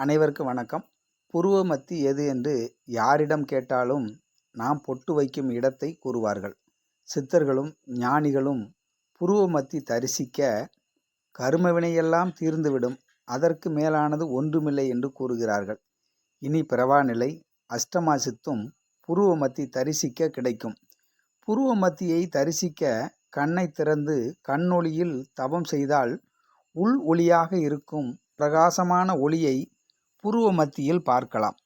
அனைவருக்கும் வணக்கம். புருவ மத்தி எது என்று யாரிடம் கேட்டாலும் நாம் பொட்டு வைக்கும் இடத்தை கூறுவார்கள். சித்தர்களும் ஞானிகளும் புருவ மத்தி தரிசிக்க கருமவினையெல்லாம் தீர்ந்துவிடும், அதற்கு மேலானது ஒன்றுமில்லை என்று கூறுகிறார்கள். இனி பிறவா நிலை அஷ்டமா சித்தும் புருவ மத்தி தரிசிக்க கிடைக்கும். புருவ மத்தியை தரிசிக்க கண்ணை திறந்து கண்ணொளியில் தவம் செய்தால் உள் ஒளியாக இருக்கும் பிரகாசமான ஒளியை புருவ மத்தியில் பார்க்கலாம்.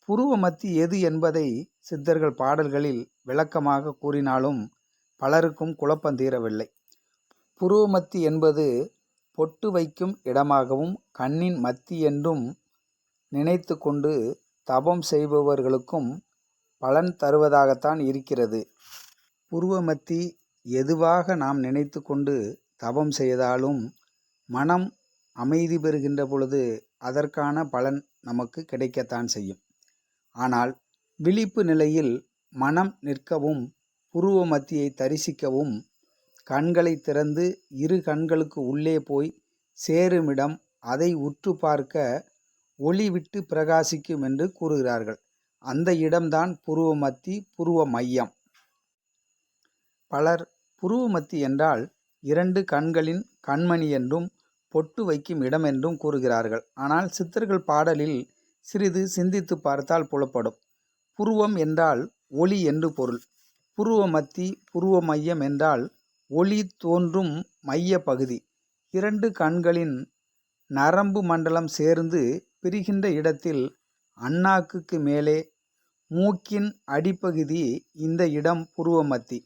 புருவ மத்தி எது என்பதை சித்தர்கள் பாடல்களில் விளக்கமாக கூறினாலும் பலருக்கும் குழப்பம் தீரவில்லை. புருவ மத்தி என்பது பொட்டு வைக்கும் இடமாகவும் கண்ணின் மத்தி என்றும் நினைத்து கொண்டு தவம் செய்பவர்களுக்கும் பலன் தருவதாகத்தான் இருக்கிறது. புருவ மத்தி எதுவாக நாம் நினைத்து கொண்டு தவம் செய்தாலும் மனம் அமைதி பெறுகின்ற பொழுது அதற்கான பலன் நமக்கு கிடைக்கத்தான் செய்யும். ஆனால் விழிப்பு நிலையில் மனம் நிற்கவும் புருவ மத்தியை தரிசிக்கவும் கண்களை திறந்து இரு கண்களுக்கு உள்ளே போய் சேருமிடம் அதை உற்று பார்க்க ஒளி விட்டு பிரகாசிக்கும் என்று கூறுகிறார்கள். அந்த இடம்தான் புருவ மத்தி, புருவ மையம். பலர் புருவ மத்தி என்றால் இரண்டு கண்களின் கண்மணி என்றும் பொட்டு வைக்கும் இடம் என்றும் கூறுகிறார்கள். ஆனால் சித்தர்கள் பாடலில் சிறிது சிந்தித்து பார்த்தால் புலப்படும். புருவம் என்றால் ஒளி என்று பொருள். புருவ மத்தி, புருவ மையம் என்றால் ஒளி தோன்றும் மைய பகுதி. இரண்டு கண்களின் நரம்பு மண்டலம் சேர்ந்து பிரிகின்ற இடத்தில் அண்ணாக்குக்கு மேலே மூக்கின் அடிப்பகுதி இந்த இடம் புருவ மத்தி.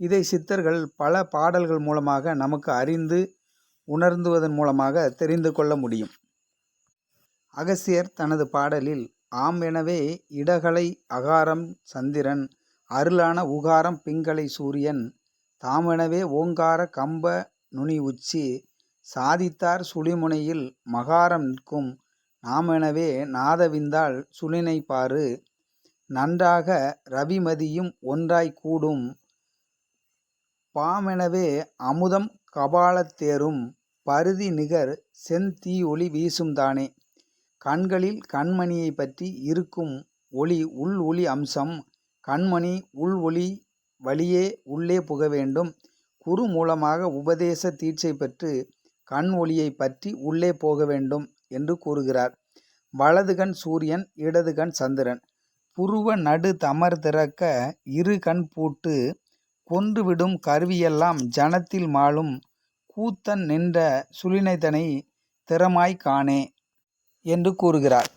இதை சித்தர்கள் பல பாடல்கள் மூலமாக நமக்கு அறிந்து உணர்ந்துவதன் மூலமாக தெரிந்து கொள்ள முடியும். அகஸ்தியர் தனது பாடலில் ஆம் எனவே இடகலை அகாரம் சந்திரன், அருளான உகாரம் பிங்களை சூரியன், தாமெனவே ஓங்கார கம்ப நுனி உச்சி, சாதித்தார் சுழிமுனையில் மகாரம் நிற்கும், நாமெனவே நாதவிந்தால் சுழினை பாரு, நன்றாக ரவிமதியும் ஒன்றாய் கூடும், பாமெனவே அமுதம் கபாலத்தேரும், பருதி நிகர் செந்தீ ஒளி வீசும் தானே. கண்களில் கண்மணியை பற்றி இருக்கும் ஒளி உள் ஒளி அம்சம். கண்மணி உள் ஒளி வழியே உள்ளே புக வேண்டும். குரு மூலமாக உபதேச தீட்சை பெற்று கண் ஒளியை பற்றி உள்ளே போக வேண்டும் என்று கூறுகிறார். வலது கண் சூரியன், இடது கண் சந்திரன். புருவ நடு தமர் திறக்க இரு கண் பூட்டு, கொன்றுவிடும் கருவியெல்லாம் ஜனத்தில் மாளும், கூத்தன் நின்ற சுழினைதனை திறமாய் காணே என்று கூறுகிறார்.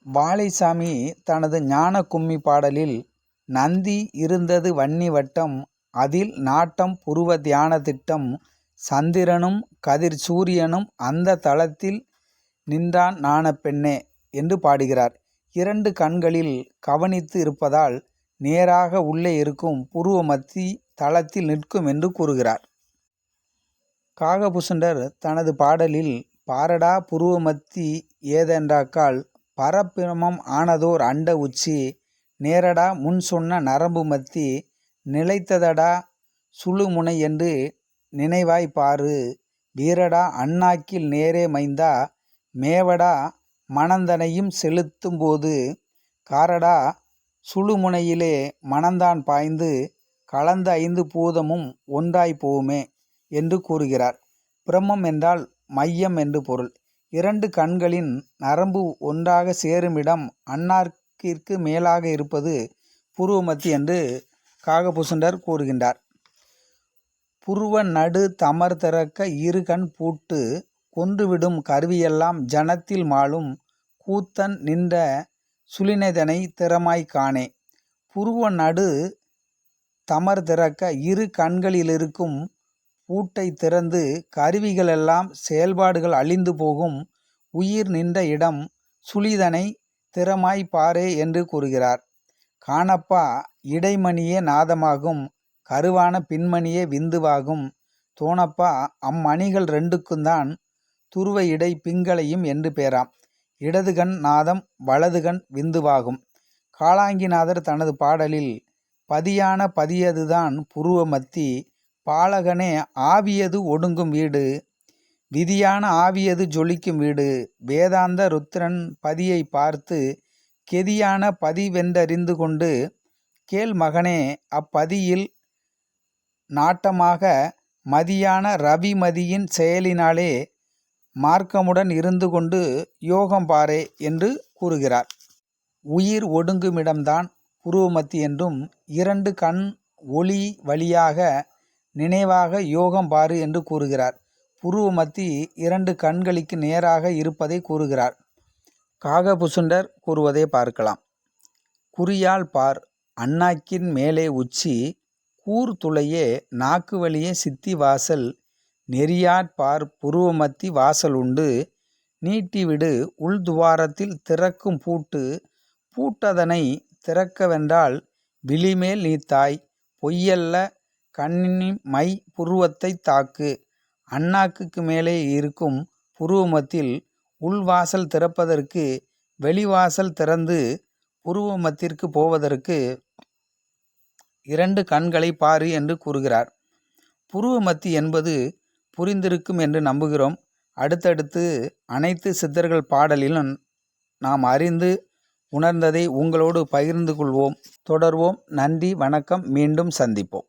வாழைசாமி தனது ஞான கும்மி பாடலில் நந்தி இருந்தது வன்னி வட்டம், அதில் நாட்டம் புருவ தியான திட்டம், சந்திரனும் கதிர் சூரியனும் அந்த தளத்தில் நின்றான் நாண பெண்ணே என்று பாடுகிறார். இரண்டு கண்களில் கவனித்து இருப்பதால் நேராக உள்ளே இருக்கும் புருவ மத்தி தளத்தில் நிற்கும் என்று கூறுகிறார். காகபுசுண்டர் தனது பாடலில் பாரடா புருவ மத்தி ஏதென்றாக்கால், பரபிரமம் ஆனதோர் அண்ட உச்சி, நேரடா முன் சொன்ன நரம்பு மத்தி, நிலைத்ததடா சுழுமுனை என்று நினைவாய் பாரு, வீரடா அண்ணாக்கில் நேரே மைந்தா, மேவடா மனந்தனையும் செலுத்தும் போது, காரடா சுழுமுனையிலே மனந்தான் பாய்ந்து, கலந்த ஐந்து பூதமும் ஒன்றாய் போவுமே என்று கூறுகிறார். பிரம்மம் என்றால் மையம் என்று பொருள். இரண்டு கண்களின் நரம்பு ஒன்றாக சேருமிடம் அண்ணாக்கிற்கு மேலாக இருப்பது புருவ மத்தி என்று காகபுசுண்டர் கூறுகின்றார். புருவ நடு தமர் திறக்க இரு கண் பூட்டு, கொன்றுவிடும் கருவியெல்லாம் ஜனத்தில் மாளும், கூத்தன் நின்ற சுழினைதனை திறமாய் காணே. புருவ நடு தமர் திறக்க இரு கண்களிலிருக்கும் பூட்டை திறந்து கருவிகளெல்லாம் செயல்பாடுகள் அழிந்து போகும், உயிர் நின்ற இடம் சுழிதனை திறமாய் பாரே என்று கூறுகிறார். காணப்பா இடைமணியே நாதமாகும், கருவான பின்மணியே விந்துவாகும், தோணப்பா அம்மணிகள் ரெண்டுக்குந்தான் துருவ இடை பிங்களையும் என்று பேராம். இடதுகண் நாதம், வலதுகண் விந்துவாகும். காலாங்கிநாதர் தனது பாடலில் பதியான பதியதுதான் புருவ மத்தி, பாலகனே ஆவியது ஒடுங்கும் வீடு, விதியான ஆவியது ஜொலிக்கும் வீடு. வேதாந்த ருத்திரன் பதியை பார்த்து கெதியான பதிவென்றறிந்து கொண்டு, கேள் மகனே, அப்பதியில் நாட்டமாக மதியான ரவிமதியின் செயலினாலே மார்க்கமுடன் இருந்து கொண்டு யோகம் பாரே என்று கூறுகிறார். உயிர் ஒடுங்குமிடம்தான் புருவமத்தி என்றும், 2 கண் ஒளி வழியாக நினைவாக யோகம் பாரு என்று கூறுகிறார். புருவமத்தி 2 கண்களுக்கு நேராக இருப்பதை கூறுகிறார். காகபுசுண்டர் கூறுவதை பார்க்கலாம். குறியால் பார், அண்ணாக்கின் மேலே உச்சி, கூர்துளையே நாக்கு வழியே சித்தி வாசல், நெறியாற் பார் புருவமத்தி வாசல் உண்டு, நீட்டிவிடு உள்துவாரத்தில் திறக்கும் பூட்டு, பூட்டதனை திறக்கவென்றால் விழிமேல் நீத்தாய், பொய்யல்ல கண்ணிமை புருவத்தைத் தாக்கு. அண்ணாக்குக்கு மேலே இருக்கும் புருவமத்தில் உள்வாசல் திறப்பதற்கு வெளிவாசல் திறந்து புருவமத்திற்கு போவதற்கு 2 கண்களை பாரு என்று கூறுகிறார். புருவமத்தி என்பது புரிந்திருக்கும் என்று நம்புகிறோம். அடுத்தடுத்து அனைத்து சித்தர்கள் பாடலிலும் நாம் அறிந்து உணர்ந்ததை உங்களோடு பகிர்ந்து கொள்வோம். தொடர்வோம். நன்றி, வணக்கம். மீண்டும் சந்திப்போம்.